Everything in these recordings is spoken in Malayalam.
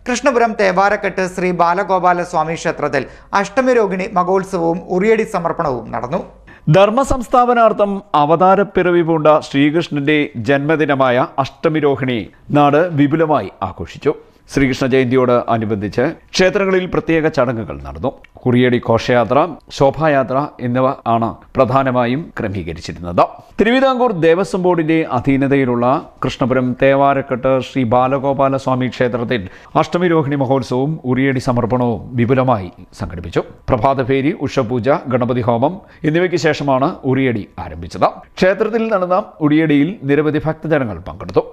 കൃഷ്ണപുരം തേവാരക്കെട്ട് ശ്രീ ബാലഗോപാല സ്വാമി ക്ഷേത്രത്തിൽ അഷ്ടമി രോഹിണി മഹോത്സവവും ഉറിയടി സമർപ്പണവും നടന്നു. ധർമ്മ സംസ്ഥാപനാർത്ഥം അവതാരപ്പിറവി പൂണ്ട ശ്രീകൃഷ്ണന്റെ ജന്മദിനമായ അഷ്ടമി രോഹിണി നാട് വിപുലമായി ആഘോഷിച്ചു. ശ്രീകൃഷ്ണ ജയന്തിയോട് അനുബന്ധിച്ച് ക്ഷേത്രങ്ങളിൽ പ്രത്യേക ചടങ്ങുകൾ നടന്നു. കുറിയടി ഘോഷയാത്ര, ശോഭായാത്ര എന്നിവ ആണ് പ്രധാനമായും ക്രമീകരിച്ചിരുന്നത്. തിരുവിതാംകൂർ ദേവസ്വം ബോർഡിന്റെ അധീനതയിലുള്ള കൃഷ്ണപുരം തേവാരക്കെട്ട് ശ്രീ ബാലഗോപാല സ്വാമി ക്ഷേത്രത്തിൽ അഷ്ടമി രോഹിണി മഹോത്സവവും ഉറിയടി സമർപ്പണവും വിപുലമായി സംഘടിപ്പിച്ചു. പ്രഭാതഭേരി, ഉഷപൂജ, ഗണപതി ഹോമം എന്നിവയ്ക്ക് ശേഷമാണ് ഉറിയടി ആരംഭിച്ചത്. ക്ഷേത്രത്തിൽ നടന്ന ഉറിയടിയിൽ നിരവധി ഭക്തജനങ്ങൾ പങ്കെടുത്തു.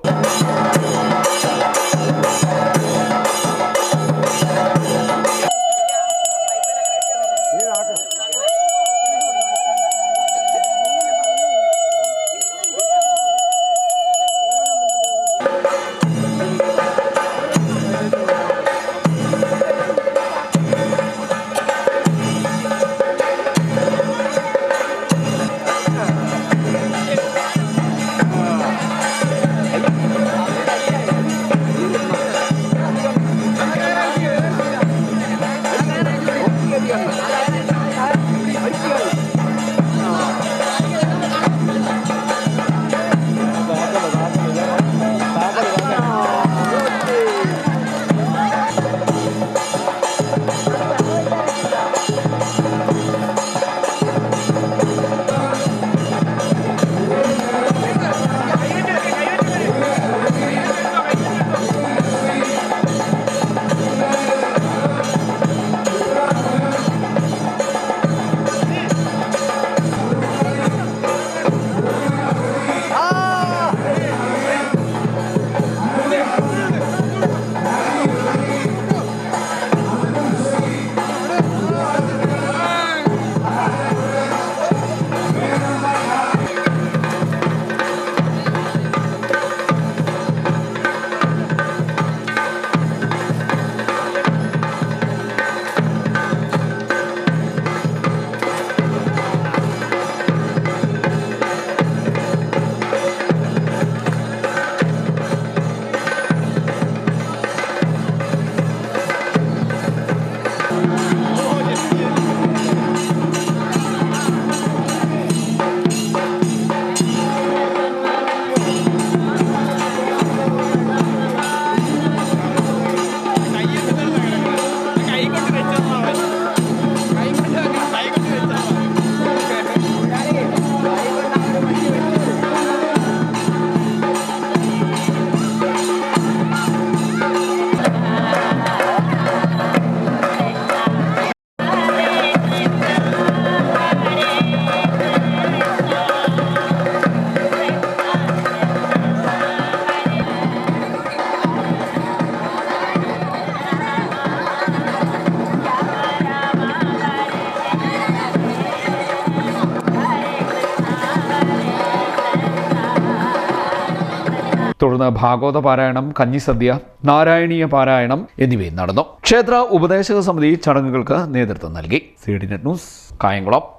തുടർന്ന് ഭാഗവത പാരായണം, കഞ്ഞിസദ്യ, നാരായണീയ പാരായണം എന്നിവയും നടന്നു. ക്ഷേത്ര ഉപദേശക സമിതി ചടങ്ങുകൾക്ക് നേതൃത്വം നൽകി. CDNet news, Kayamkulam.